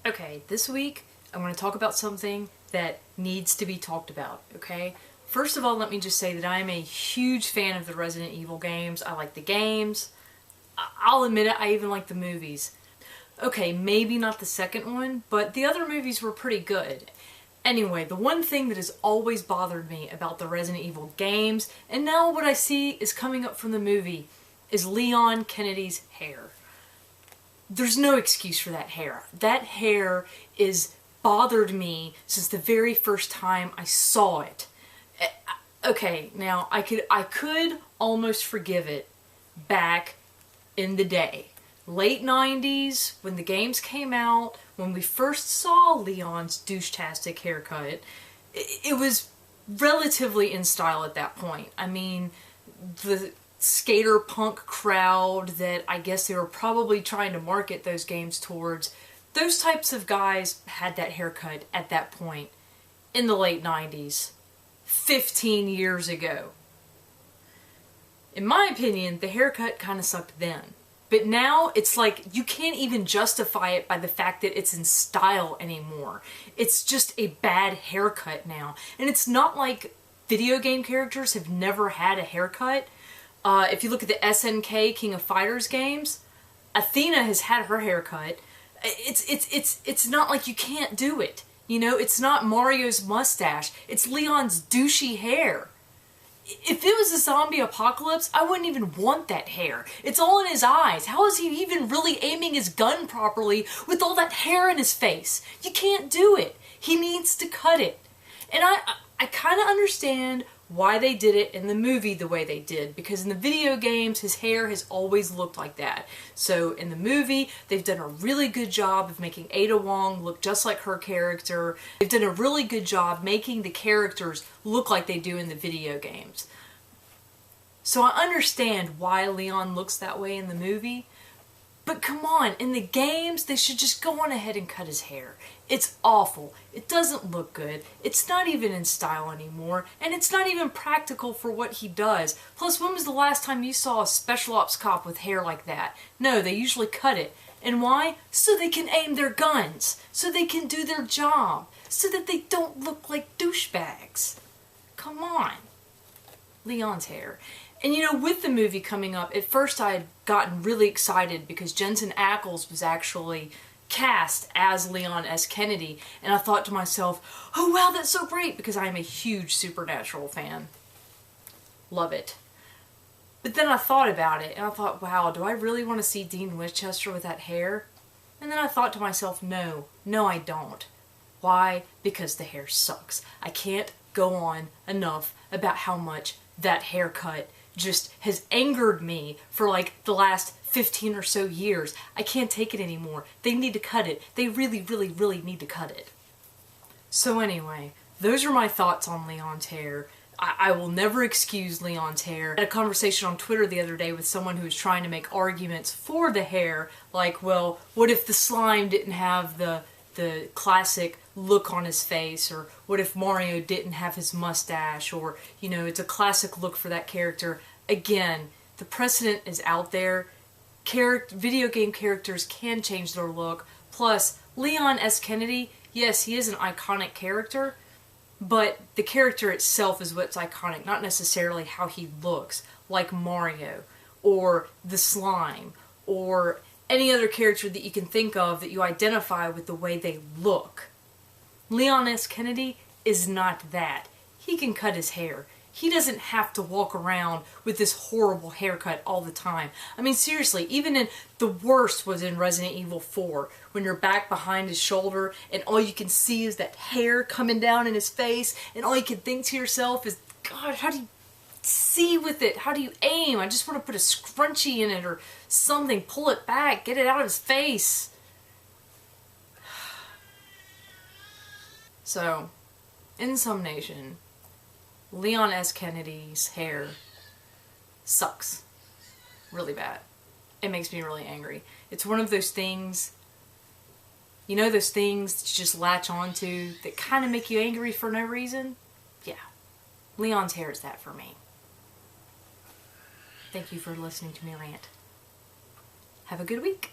Okay, this week I want to talk about something that needs to be talked about, okay? First of all, let me just say that I am a huge fan of the Resident Evil games. I like the games. I'll admit it, I even like the movies. Okay, maybe not the second one, but the other movies were pretty good. Anyway, the one thing that has always bothered me about the Resident Evil games, and now what I see is coming up from the movie, is Leon Kennedy's hair. There's no excuse for that hair. That hair is bothered me since the very first time I saw it. Okay, now I could almost forgive it back in the day. Late 90s, when the games came out, when we first saw Leon's douche-tastic haircut, it was relatively in style at that point. I mean, the skater punk crowd that I guess they were probably trying to market those games towards, those types of guys had that haircut at that point in the late 90s, 15 years ago. In my opinion, the haircut kind of sucked then. But now it's like you can't even justify it by the fact that it's in style anymore. It's just a bad haircut now. And it's not like video game characters have never had a haircut. If you look at the SNK King of Fighters games, Athena has had her haircut. It's not like you can't do it. You know, it's not Mario's mustache. It's Leon's douchey hair. If it was a zombie apocalypse, I wouldn't even want that hair. It's all in his eyes. How is he even really aiming his gun properly with all that hair in his face? You can't do it. He needs to cut it. And I kind of understand why they did it in the movie the way they did, because in the video games his hair has always looked like that. So in the movie they've done a really good job of making Ada Wong look just like her character. They've done a really good job making the characters look like they do in the video games. So I understand why Leon looks that way in the movie, but come on, in the games they should just go on ahead and cut his hair. It's awful. It doesn't look good. It's not even in style anymore, and it's not even practical for what he does. Plus, when was the last time you saw a special ops cop with hair like that? No, they usually cut it. And why? So they can aim their guns. So they can do their job. So that they don't look like douchebags. Come on. Leon's hair. And you know, with the movie coming up, at first I had gotten really excited because Jensen Ackles was actually cast as Leon S. Kennedy, and I thought to myself, oh wow, that's so great, because I am a huge Supernatural fan. Love it. But then I thought about it, and I thought, wow, do I really want to see Dean Winchester with that hair? And then I thought to myself, no, I don't. Why? Because the hair sucks. I can't go on enough about how much that haircut just has angered me for like the last 15 or so years. I can't take it anymore. They need to cut it. They really, really, really need to cut it. So anyway, those are my thoughts on Leon's hair. I will never excuse Leon's hair. I had a conversation on Twitter the other day with someone who was trying to make arguments for the hair, like, well, what if the slime didn't have the classic look on his face, or what if Mario didn't have his mustache, or, you know, it's a classic look for that character. Again, the precedent is out there. Video game characters can change their look. Plus, Leon S. Kennedy, yes, he is an iconic character, but the character itself is what's iconic, not necessarily how he looks, like Mario, or the slime, or any other character that you can think of that you identify with the way they look. Leon S. Kennedy is not that. He can cut his hair. He doesn't have to walk around with this horrible haircut all the time. I mean, seriously, even in the worst was in Resident Evil 4, when you're back behind his shoulder and all you can see is that hair coming down in his face, and all you can think to yourself is, God, how do you see with it? How do you aim? I just want to put a scrunchie in it or something, pull it back, get it out of his face. So, in summation, Leon S. Kennedy's hair sucks. Really bad. It makes me really angry. It's one of those things, you know, those things that you just latch onto that kind of make you angry for no reason? Yeah. Leon's hair is that for me. Thank you for listening to me rant. Have a good week.